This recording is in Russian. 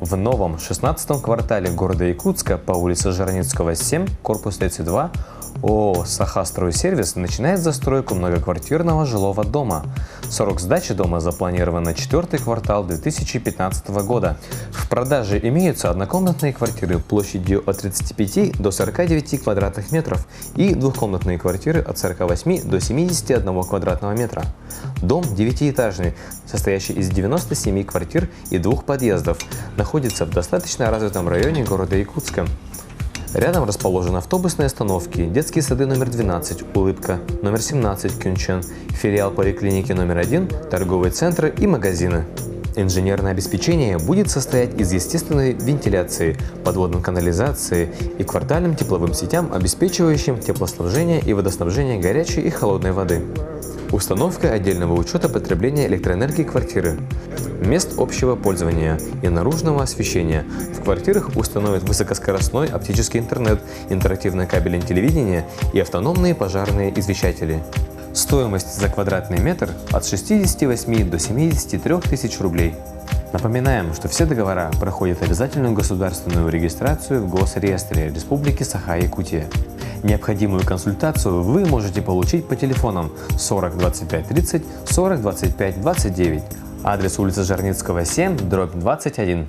В новом 16-м квартале города Якутска по улице Жарницкого, 7, корпус 32, ООО «Сахастройсервис» начинает застройку многоквартирного жилого дома. Срок сдачи дома запланирован на 4-й квартал 2015 года. В продаже имеются однокомнатные квартиры площадью от 35 до 49 квадратных метров и двухкомнатные квартиры от 48 до 71 квадратного метра. Дом девятиэтажный, состоящий из 97 квартир и 2 подъездов, находится в достаточно развитом районе города Якутска. Рядом расположены автобусные остановки, детские сады номер 12 «Улыбка», номер 17 «Кюнчен», филиал поликлиники номер 1, торговые центры и магазины. Инженерное обеспечение будет состоять из естественной вентиляции, подводной канализации и квартальным тепловым сетям, обеспечивающим теплоснабжение и водоснабжение горячей и холодной воды. Установка отдельного учета потребления электроэнергии квартиры, мест общего пользования и наружного освещения. В квартирах установят высокоскоростной оптический интернет, интерактивное кабельное телевидение и автономные пожарные извещатели. Стоимость за квадратный метр от 68 до 73 тысяч рублей. Напоминаем, что все договора проходят обязательную государственную регистрацию в Госреестре Республики Саха-Якутия. Необходимую консультацию вы можете получить по телефонам 40 25 30, 40 25 29. Адрес улица Жарницкого, 7, дробь 21.